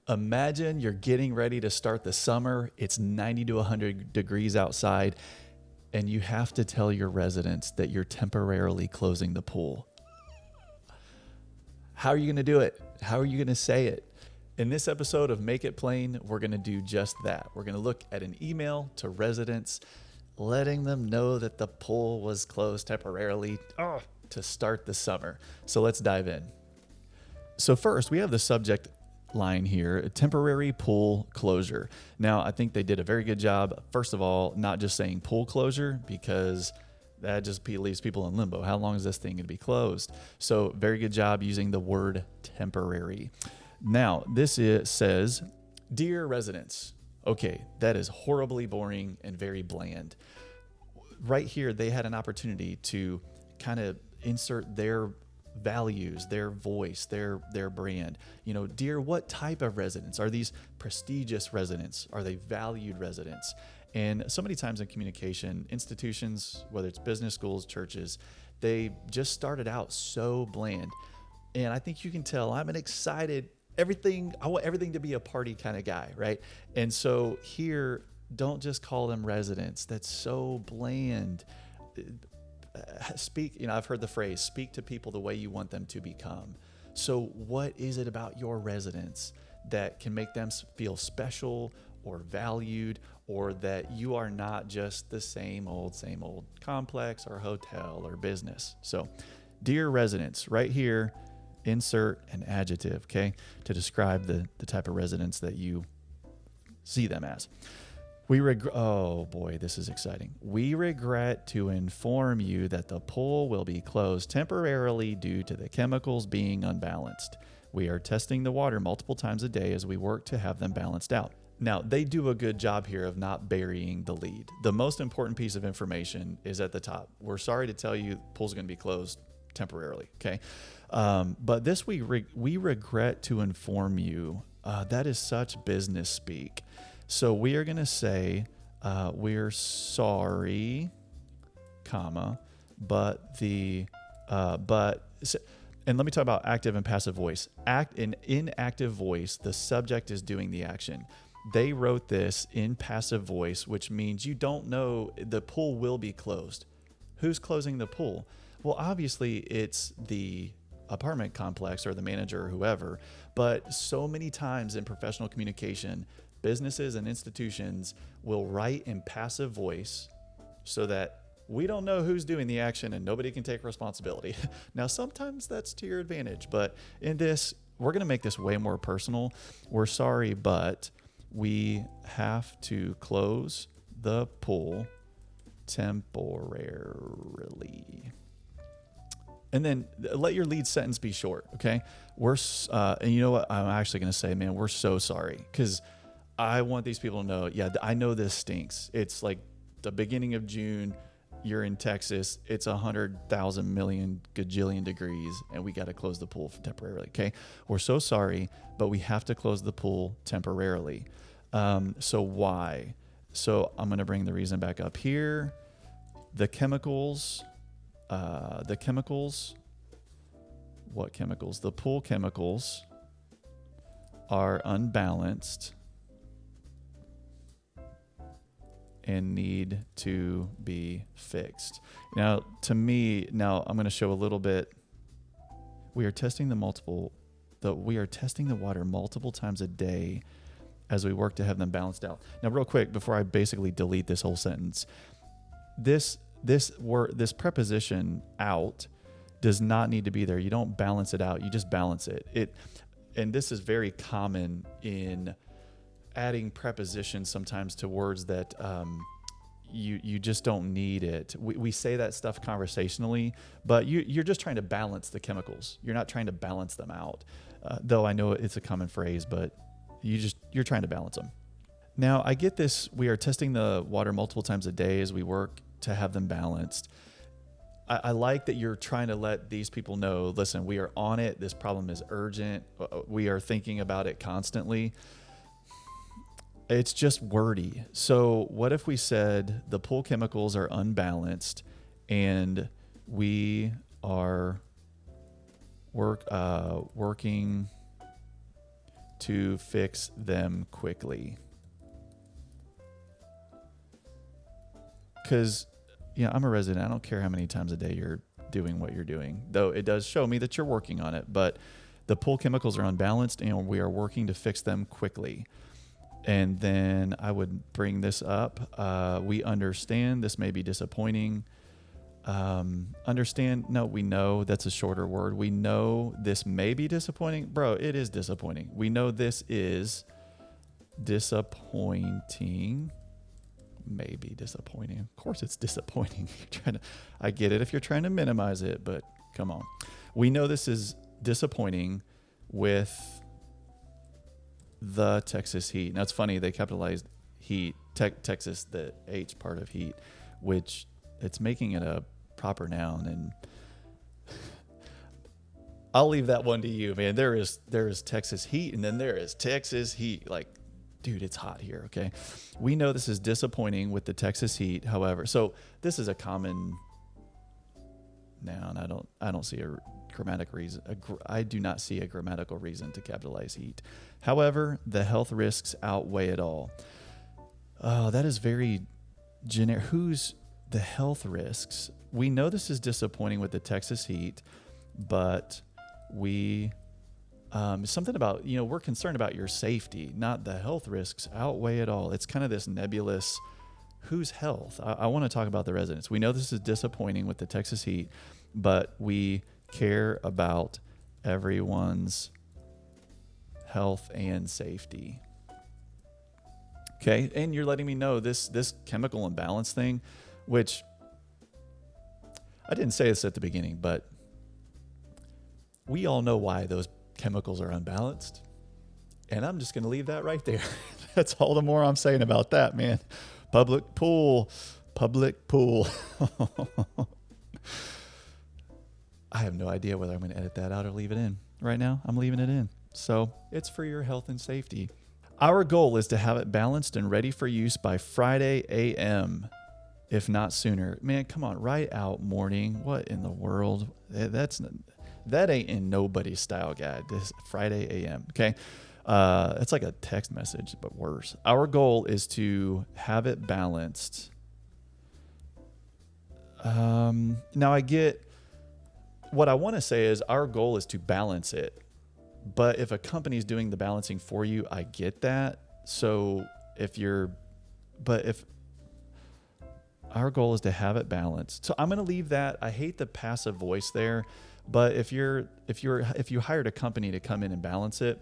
Imagine you're getting ready to start the summer. It's 90 to 100 degrees outside, and you have to tell your residents that you're temporarily closing the pool. How are you going to do it? How are you going to say it? In this episode of Make It Plain, we're going to do just that. We're going to look at an email to residents, letting them know that the pool was closed temporarily to start the summer. So let's dive in. So first, we have the subject line here, a temporary pool closure. Now, I think they did a very good job, first of all, not just saying pool closure, because that just leaves people in limbo. How long is this thing going to be closed? So very good job using the word temporary. Now, says, Dear residents. Okay, that is horribly boring and very bland. Right here, they had an opportunity to kind of insert their values, their voice, their brand. You know, dear, what type of residents? Are these prestigious residents? Are they valued residents? And so many times in communication, institutions, whether it's business schools, churches, they just started out so bland. And I think you can tell I'm an excited, I want everything to be a party kind of guy, right? And so here, don't just call them residents. That's so bland. Speak, I've heard the phrase, speak to people the way you want them to become. So what is it about your residents that can make them feel special or valued, or that you are not just the same old complex or hotel or business? So, dear residents, right here, insert an adjective, okay, to describe the type of residents that you see them as. Oh boy, this is exciting. We regret to inform you that the pool will be closed temporarily due to the chemicals being unbalanced. We are testing the water multiple times a day as we work to have them balanced out. Now, they do a good job here of not burying the lead. The most important piece of information is at the top. We're sorry to tell you the pool's going to be closed temporarily, okay? But this we regret to inform you. That is such business speak. So we are going to say, we're sorry, comma, and let me talk about active and passive voice. In active voice, the subject is doing the action. They wrote this in passive voice, which means you don't know the pool will be closed. Who's closing the pool? Well, obviously it's the apartment complex or the manager or whoever, but so many times in professional communication, businesses and institutions will write in passive voice so that we don't know who's doing the action and nobody can take responsibility. Now, sometimes that's to your advantage, but in this, we're going to make this way more personal. We're sorry, but we have to close the pool temporarily. And then let your lead sentence be short, okay? And you know what? I'm actually going to say, man, we're so sorry, because I want these people to know, I know this stinks. It's like the beginning of June. You're in Texas. It's 100,000 million gajillion degrees, and we got to close the pool temporarily, okay? We're so sorry, but we have to close the pool temporarily. So why? So I'm going to bring the reason back up here. The chemicals. What chemicals? The pool chemicals are unbalanced and need to be fixed. Now, to me, I'm going to show a little bit. We are testing the water multiple times a day as we work to have them balanced out. Now, real quick, before I basically delete this whole sentence, this preposition out does not need to be there. You don't balance it out. You just balance it. And this is very common in adding prepositions sometimes to words that you just don't need it. We say that stuff conversationally, but you're just trying to balance the chemicals. You're not trying to balance them out. Though I know it's a common phrase, but you're trying to balance them. Now, I get this. We are testing the water multiple times a day as we work to have them balanced. I like that you're trying to let these people know, listen, we are on it. This problem is urgent. We are thinking about it constantly. It's just wordy. So what if we said the pool chemicals are unbalanced and we are working to fix them quickly. Because, I'm a resident. I don't care how many times a day you're doing what you're doing, though it does show me that you're working on it. But the pool chemicals are unbalanced, and we are working to fix them quickly. And then I would bring this up. We understand this may be disappointing. We know that's a shorter word. We know this may be disappointing. Bro, it is disappointing. We know this is disappointing. Maybe disappointing. Of course it's disappointing. I get it if you're trying to minimize it, but come on. We know this is disappointing with the Texas heat. Now it's funny, they capitalized heat, Texas, the H part of heat, which it's making it a proper noun, and I'll leave that one to you, man. There is Texas heat, and then there is Texas heat. Like, dude, it's hot here, okay? We know this is disappointing with the Texas heat, however. So this is a common noun. I don't see a grammatic reason. I do not see a grammatical reason to capitalize heat. However, the health risks outweigh it all. Oh, that is very generic. Who's the health risks? We know this is disappointing with the Texas heat, but we... something about, we're concerned about your safety, not the health risks outweigh it all. It's kind of this nebulous, whose health? I want to talk about the residents. We know this is disappointing with the Texas heat, but we care about everyone's health and safety. Okay. And you're letting me know this chemical imbalance thing, which I didn't say this at the beginning, but we all know why those chemicals are unbalanced, and I'm just going to leave that right there. That's all the more I'm saying about that, man. Public pool. I have no idea whether I'm going to edit that out or leave it in. Right now, I'm leaving it in. So it's for your health and safety. Our goal is to have it balanced and ready for use by Friday a.m., if not sooner. Man, come on, right out morning. What in the world? That ain't in nobody's style guide. This Friday a.m. Okay. It's like a text message, but worse. Our goal is to have it balanced. Now I get what I want to say is our goal is to balance it. But if a company's doing the balancing for you, I get that. So if our goal is to have it balanced. So I'm going to leave that. I hate the passive voice there. But if you hired a company to come in and balance it,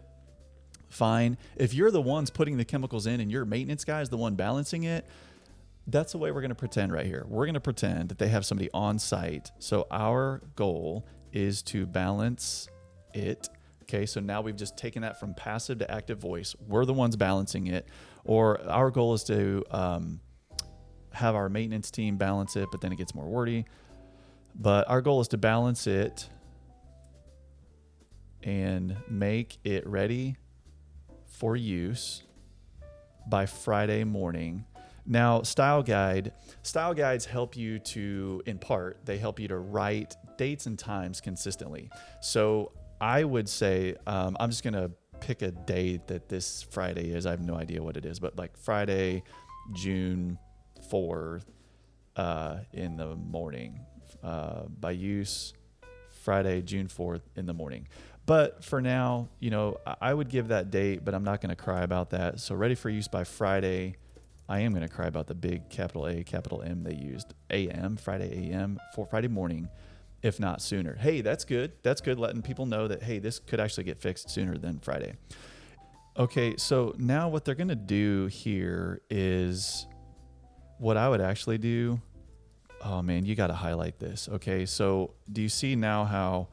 fine. If you're the ones putting the chemicals in and your maintenance guy is the one balancing it, that's the way we're going to pretend right here. We're going to pretend that they have somebody on site. So our goal is to balance it. Okay, so now we've just taken that from passive to active voice. We're the ones balancing it. Or our goal is to have our maintenance team balance it, but then it gets more wordy. But our goal is to balance it and make it ready for use by Friday morning. Now, style guides help you to, in part, they help you to write dates and times consistently. So I would say, I'm just going to pick a date that this Friday is. I have no idea what it is, but like Friday, June 4th, in the morning. By use, Friday, June 4th in the morning. But for now, I would give that date, but I'm not going to cry about that. So ready for use by Friday. I am going to cry about the big capital A, capital M they used. AM, Friday AM, for Friday morning, if not sooner. Hey, that's good. That's good, letting people know that, hey, this could actually get fixed sooner than Friday. Okay, so now what they're going to do here is what I would actually do. Oh man, you got to highlight this. Okay, so do you see now how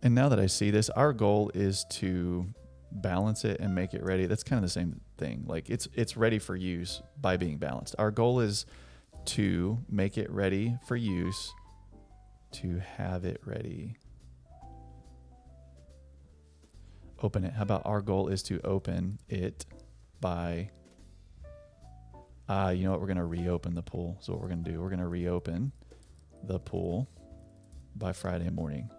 and now that I see this, our goal is to balance it and make it ready. That's kind of the same thing. Like it's ready for use by being balanced. Our goal is to make it ready for use, to have it ready. Open it. How about our goal is to open it by, you know what, we're going to reopen the pool. So what we're going to do, we're going to reopen the pool by Friday morning.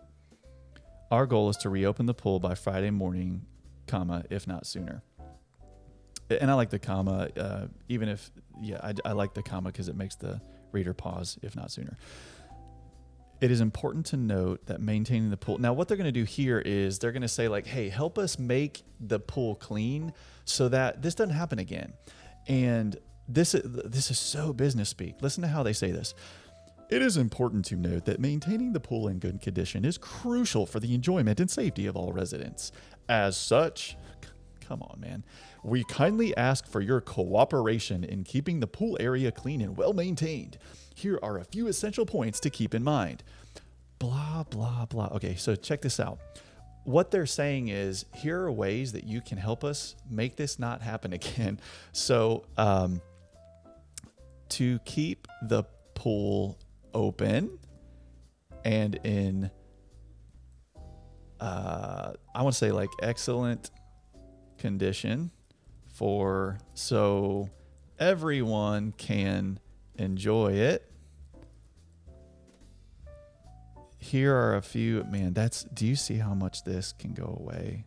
Our goal is to reopen the pool by Friday morning, comma, if not sooner. And I like the comma, even if, I like the comma because it makes the reader pause, if not sooner. It is important to note that maintaining the pool. Now, what they're going to do here is they're going to say like, hey, help us make the pool clean so that this doesn't happen again. And this is so business speak. Listen to how they say this. It is important to note that maintaining the pool in good condition is crucial for the enjoyment and safety of all residents. As such, come on, man, we kindly ask for your cooperation in keeping the pool area clean and well maintained. Here are a few essential points to keep in mind. Blah, blah, blah. Okay, so check this out. What they're saying is, here are ways that you can help us make this not happen again. So, to keep the pool open and in, I want to say like excellent condition so everyone can enjoy it. Here are a few, man, do you see how much this can go away?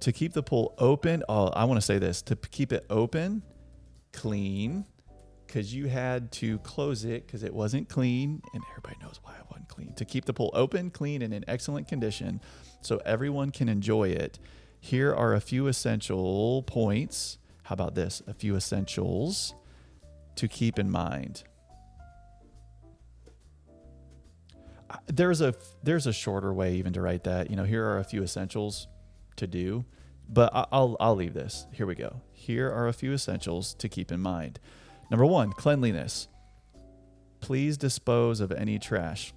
To keep the pool open, I want to say this, to keep it open, clean, because you had to close it because it wasn't clean, and everybody knows why it wasn't clean. To keep the pool open, clean, and in excellent condition so everyone can enjoy it. Here are a few essential points. How about this? A few essentials to keep in mind. There's a shorter way even to write that. Here are a few essentials to do, but I'll leave this. Here we go. Here are a few essentials to keep in mind. Number 1, cleanliness. Please dispose of any trash.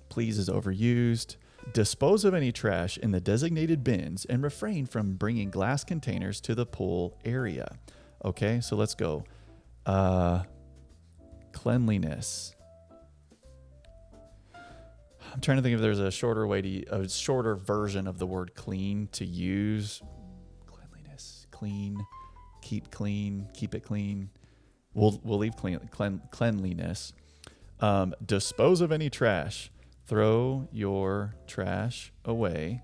Please is overused. Dispose of any trash in the designated bins and refrain from bringing glass containers to the pool area. Okay, so let's go. Cleanliness. I'm trying to think if there's a shorter version of the word clean to use. Cleanliness, clean, keep it clean. We'll leave cleanliness. Dispose of any trash. Throw your trash away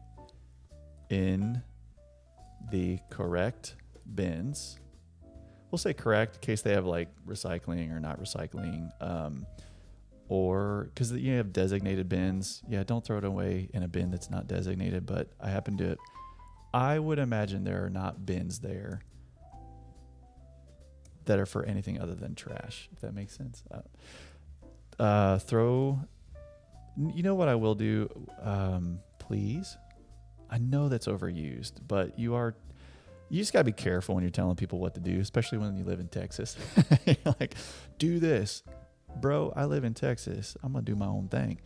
in the correct bins. We'll say correct in case they have like recycling or not recycling. Or because you have designated bins. Yeah, don't throw it away in a bin that's not designated. But I would imagine there are not bins there that are for anything other than trash, if that makes sense. You know what I will do? Please. I know that's overused, but you just gotta be careful when you're telling people what to do, especially when you live in Texas. You're like, do this. Bro, I live in Texas. I'm gonna do my own thing.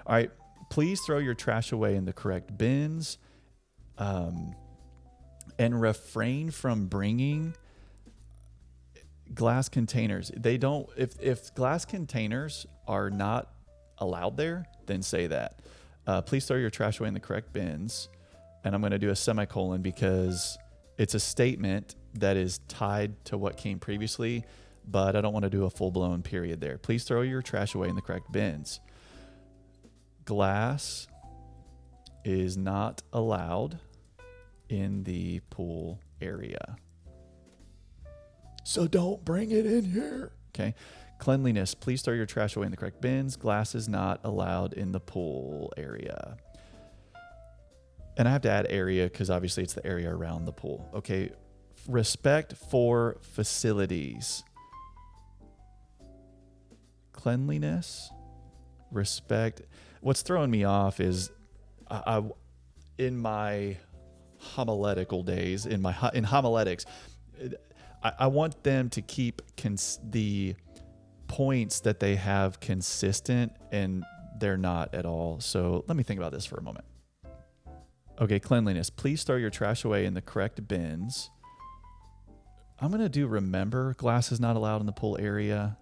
All right. Please throw your trash away in the correct bins. And refrain from bringing glass containers. If glass containers are not allowed there, then say that. Please throw your trash away in the correct bins. And I'm going to do a semicolon because it's a statement that is tied to what came previously, but I don't want to do a full-blown period there. Please throw your trash away in the correct bins. Glass is not allowed in the pool area. So don't bring it in here. Okay. Cleanliness. Please throw your trash away in the correct bins. Glass is not allowed in the pool area. And I have to add area because obviously it's the area around the pool. Okay. Respect for facilities. Cleanliness. Respect. What's throwing me off is I in my homiletical days, in homiletics, I want them to keep the points that they have consistent, and they're not at all. So let me think about this for a moment. Okay, cleanliness. Please throw your trash away in the correct bins. I'm going to do remember. Glass is not allowed in the pool area.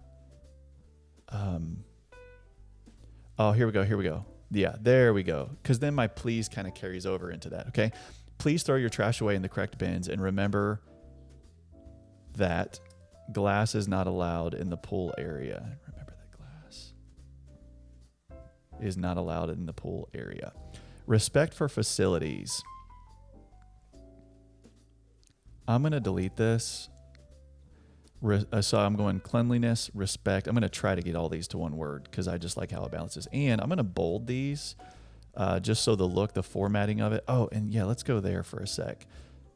Oh, here we go. Yeah, there we go. Because then my please kind of carries over into that, okay? Please throw your trash away in the correct bins and remember that glass is not allowed in the pool area. Remember that glass. is not allowed in the pool area. Respect for facilities. I'm going to delete this. So I'm going cleanliness, respect. I'm going to try to get all these to one word because I just like how it balances. And I'm going to bold these just so the formatting of it. Oh, and yeah, let's go there for a sec.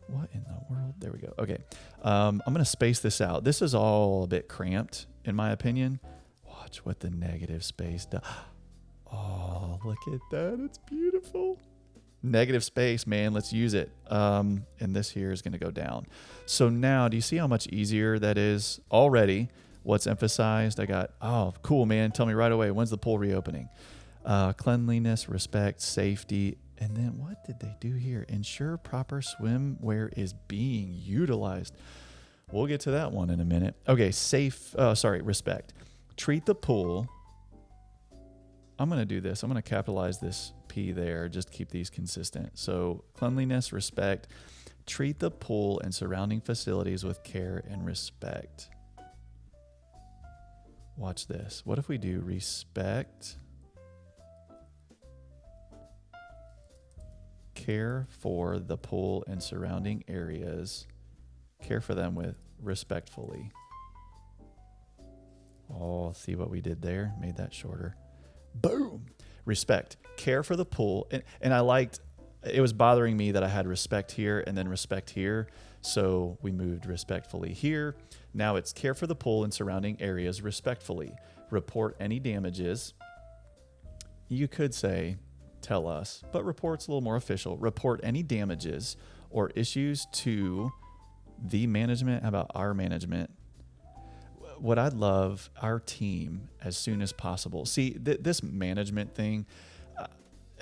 What in the world? There we go. Okay. I'm going to space this out. This is all a bit cramped, in my opinion. Watch what the negative space does. Oh, look at that. It's beautiful. Negative space, man. Let's use it. And this here is going to go down. So now, do you see how much easier that is already? What's emphasized? I got, oh, cool, man. Tell me right away. When's the pool reopening? Cleanliness, respect, safety. And then what did they do here? Ensure proper swimwear is being utilized. We'll get to that one in a minute. Okay, respect. Treat the pool. I'm going to do this. I'm going to capitalize this P there, just keep these consistent. So cleanliness, respect, treat the pool and surrounding facilities with care and respect. Watch this. What if we do respect, care for the pool and surrounding areas, care for them with respectfully. Oh, see what we did there? Made that shorter. Boom. Respect, care for the pool. And I liked, it was bothering me that I had respect here and then respect here. So we moved respectfully here. Now it's care for the pool and surrounding areas respectfully. Report any damages. You could say, tell us, but report's a little more official. Report any damages or issues to the management. How about our management? What I'd love, our team, as soon as possible. See, this management thing,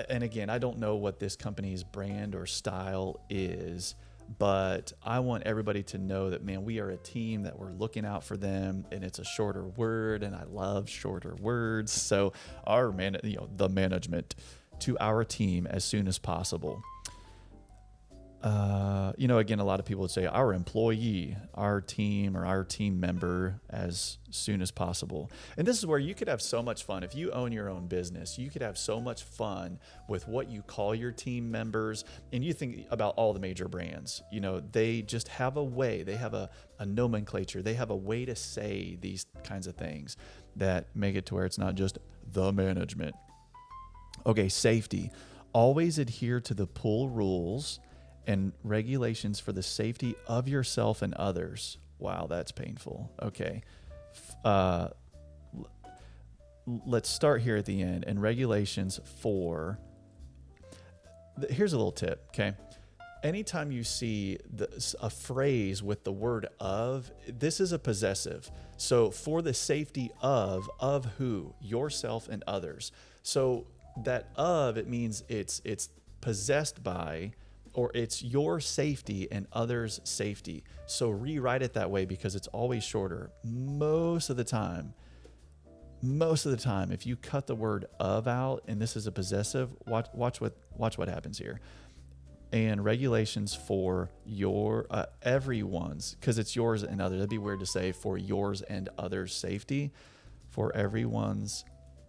and again, I don't know what this company's brand or style is, but I want everybody to know that, man, we are a team that we're looking out for them, and it's a shorter word, and I love shorter words. So the management to our team as soon as possible. Again, a lot of people would say our employee, our team, or our team member as soon as possible. And this is where you could have so much fun. If you own your own business, you could have so much fun with what you call your team members. And you think about all the major brands, they just have a way, they have a nomenclature, they have a way to say these kinds of things that make it to where it's not just the management. Okay, safety. Always adhere to the pool rules and regulations for the safety of yourself and others. Wow, that's painful. Okay. Let's start here at the end. And regulations for... Here's a little tip, okay? Anytime you see a phrase with the word of, this is a possessive. So for the safety of who? Yourself and others. So that of, it means it's possessed by, or it's your safety and others' safety. So rewrite it that way because it's always shorter. Most of the time, if you cut the word of out and this is a possessive, watch what happens here. And regulations for your everyone's, because it's yours and others. That'd be weird to say for yours and others' safety, for everyone's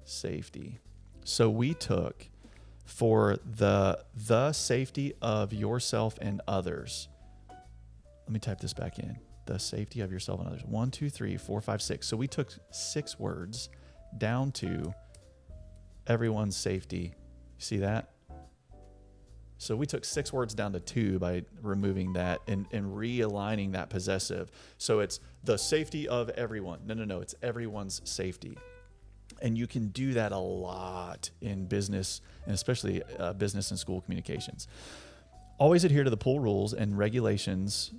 safety. So we took for the safety of yourself and others. Let me type this back in. The safety of yourself and others. 1, 2, 3, 4, 5, 6. So we took 6 words down to everyone's safety. See that? So we took 6 words down to 2 by removing that and realigning that possessive. So it's the safety of everyone. No. It's everyone's safety. And you can do that a lot in business, and especially business and school communications. Always adhere to the pool rules and regulations.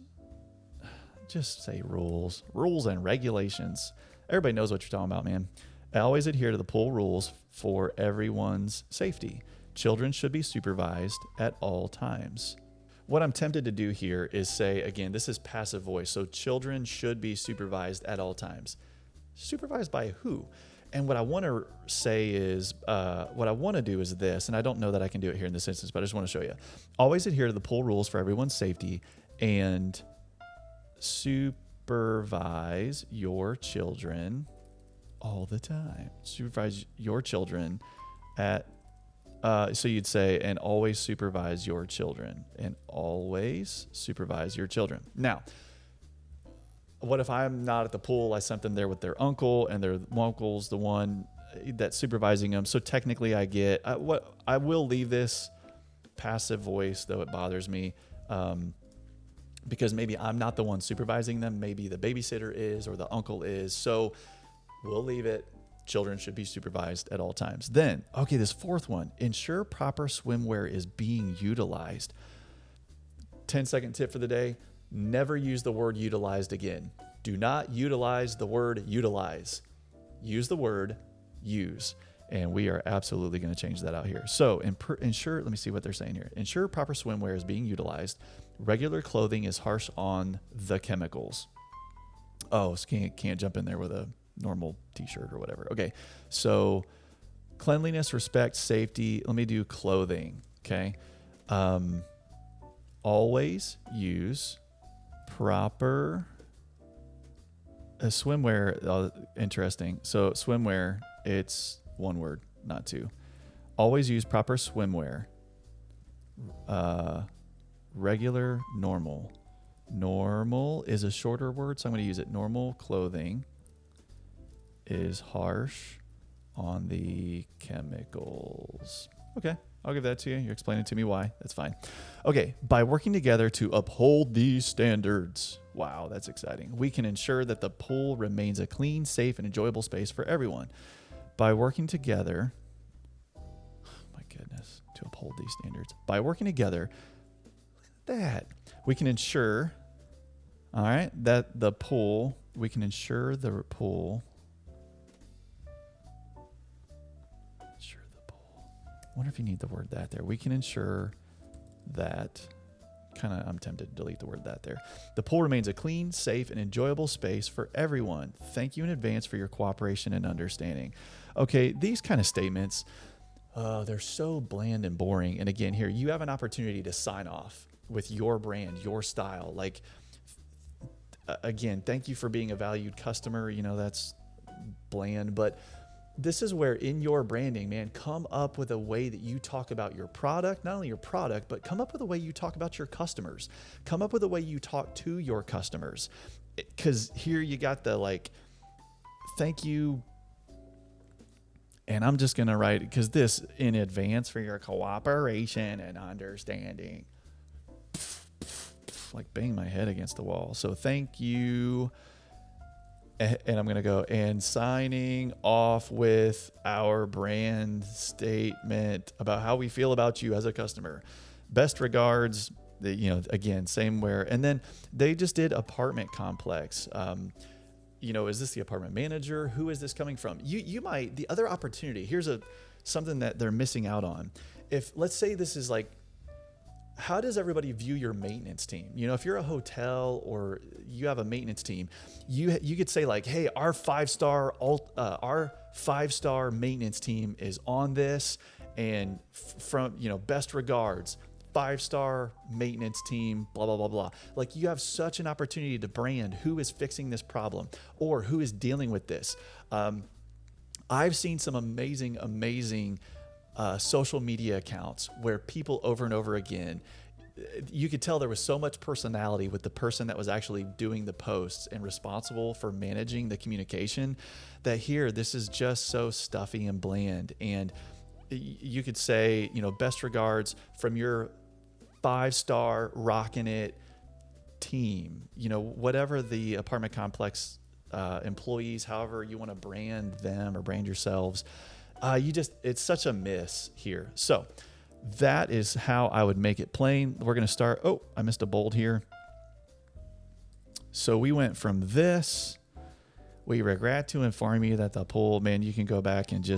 Just say rules and regulations. Everybody knows what you're talking about, man. Always adhere to the pool rules for everyone's safety. Children should be supervised at all times. What I'm tempted to do here is say, again, this is passive voice. So children should be supervised at all times. Supervised by who? And what I want to say is, what I want to do is this, and I don't know that I can do it here in this instance, but I just want to show you. Always adhere to the pool rules for everyone's safety and supervise your children all the time. Supervise your children at, so you'd say, and always supervise your children. And always supervise your children. Now, what if I'm not at the pool? I sent them there with their uncle, and their uncle's the one that's supervising them. So technically I get, what I will leave this passive voice, though it bothers me, because maybe I'm not the one supervising them. Maybe the babysitter is, or the uncle is. So we'll leave it. Children should be supervised at all times. Then, okay, this fourth one, ensure proper swimwear is being utilized. 10-second tip for the day. Never use the word utilized again. Do not utilize the word utilize. Use the word use. And we are absolutely going to change that out here. So ensure, let me see what they're saying here. Ensure proper swimwear is being utilized. Regular clothing is harsh on the chemicals. Oh, so can't jump in there with a normal t-shirt or whatever. Okay. So cleanliness, respect, safety. Let me do clothing. Okay. Always use proper swimwear. Interesting. So swimwear, it's one word, not two. Always use proper swimwear. Regular, normal. Normal is a shorter word, so I'm going to use it. Normal clothing is harsh on the chemicals. Okay, I'll give that to you. You're explaining to me why. That's fine. Okay, by working together to uphold these standards, wow, that's exciting, we can ensure that the pool remains a clean, safe, and enjoyable space for everyone. By working together, oh my goodness, to uphold these standards. By working together, look at that, we can ensure, all right, that the pool, we can ensure the pool, I wonder if you need the word that there. We can ensure that, I'm tempted to delete the word that there. The pool remains a clean, safe, and enjoyable space for everyone. Thank you in advance for your cooperation and understanding. Okay, these kind of statements, they're so bland and boring. And again, here, you have an opportunity to sign off with your brand, your style. Like, again, thank you for being a valued customer. You know, that's bland, but this is where in your branding, man, come up with a way that you talk about your product, not only your product, but come up with a way you talk about your customers. Come up with a way you talk to your customers. Because here you got the like, thank you. And I'm just going to write, because this, in advance for your cooperation and understanding. Like bang my head against the wall. So thank you. And I'm going to go, and signing off with our brand statement about how we feel about you as a customer. Best regards, again, same where. And then they just did apartment complex. Is this the apartment manager? Who is this coming from? You might, the other opportunity, here's something that they're missing out on. If, let's say this is like, how does everybody view your maintenance team? If you're a hotel or you have a maintenance team, you could say like, hey, our five-star maintenance team is on this, and from, best regards, 5-star maintenance team, blah, blah, blah, blah. Like, you have such an opportunity to brand who is fixing this problem or who is dealing with this. I've seen some amazing social media accounts where people over and over again, you could tell there was so much personality with the person that was actually doing the posts and responsible for managing the communication, that here, this is just so stuffy and bland. And you could say, best regards from your 5-star rocking it team, whatever the apartment complex employees, however you want to brand them or brand yourselves. It's such a miss here. So that is how I would make it plain. We're going to start. Oh, I missed a bold here. So we went from this. We regret to inform you that the pool, man, you can go back and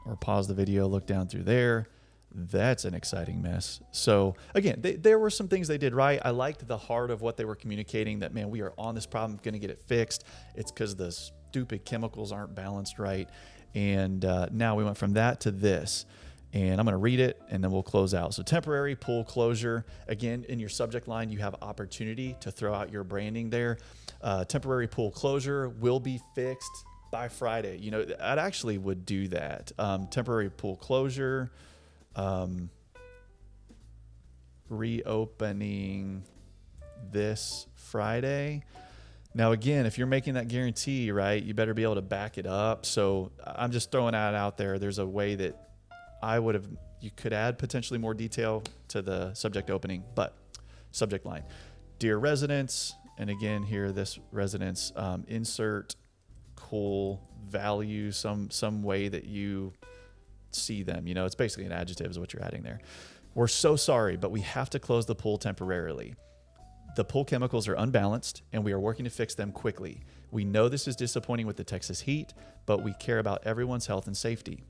or pause the video, look down through there. That's an exciting mess. So again, there were some things they did right. I liked the heart of what they were communicating, that, man, we are on this problem, going to get it fixed. It's because the stupid chemicals aren't balanced right. And now we went from that to this. And I'm going to read it, and then we'll close out. So temporary pool closure. Again, in your subject line, you have opportunity to throw out your branding there. Temporary pool closure will be fixed by Friday. I actually would do that. Temporary pool closure, reopening this Friday. Now, again, if you're making that guarantee, right, you better be able to back it up. So I'm just throwing that out there. There's a way that you could add potentially more detail to the subject opening, but subject line, dear residents. And again, here, this residents, insert cool value, some way that you see them. It's basically an adjective is what you're adding there. We're so sorry, but we have to close the pool temporarily. The pool chemicals are unbalanced, and we are working to fix them quickly. We know this is disappointing with the Texas heat, but we care about everyone's health and safety.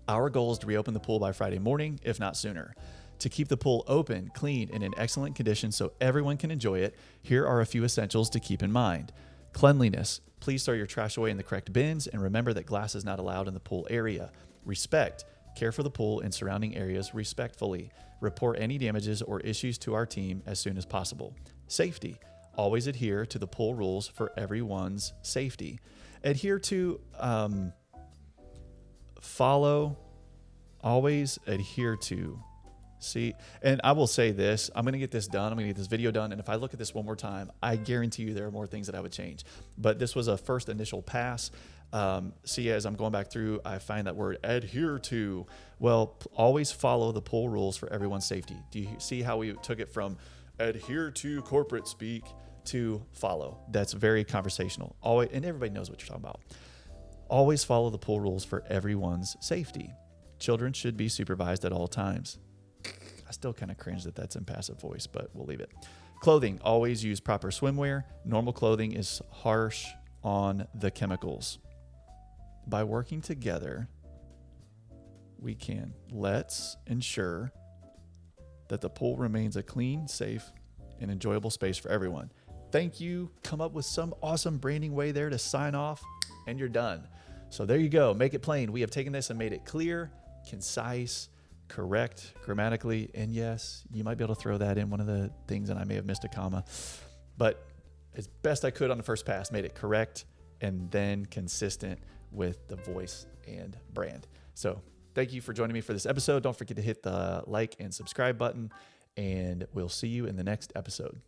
Our goal is to reopen the pool by Friday morning, if not sooner. To keep the pool open, clean, and in excellent condition so everyone can enjoy it, here are a few essentials to keep in mind. Cleanliness. Please throw your trash away in the correct bins, and remember that glass is not allowed in the pool area. Respect. Care for the pool and surrounding areas respectfully. Report any damages or issues to our team as soon as possible. Safety. Always adhere to the pool rules for everyone's safety. Always adhere to. See, and I will say this, I'm going to get this done. I'm going to get this video done. And if I look at this one more time, I guarantee you there are more things that I would change. But this was a first initial pass. See, as I'm going back through, I find that word adhere to. Well, always follow the pool rules for everyone's safety. Do you see how we took it from adhere to corporate speak to follow? That's very conversational. Always, and everybody knows what you're talking about. Always follow the pool rules for everyone's safety. Children should be supervised at all times. I still kind of cringe that that's in passive voice, but we'll leave it. Clothing, always use proper swimwear. Normal clothing is harsh on the chemicals. By working together, we can. Let's ensure that the pool remains a clean, safe, and enjoyable space for everyone. Thank you. Come up with some awesome branding way there to sign off, and you're done. So there you go. Make it plain. We have taken this and made it clear, concise, correct grammatically, and yes, you might be able to throw that in one of the things, and I may have missed a comma, but as best I could on the first pass, made it correct and then consistent with the voice and brand. So thank you for joining me for this episode. Don't forget to hit the like and subscribe button, and we'll see you in the next episode.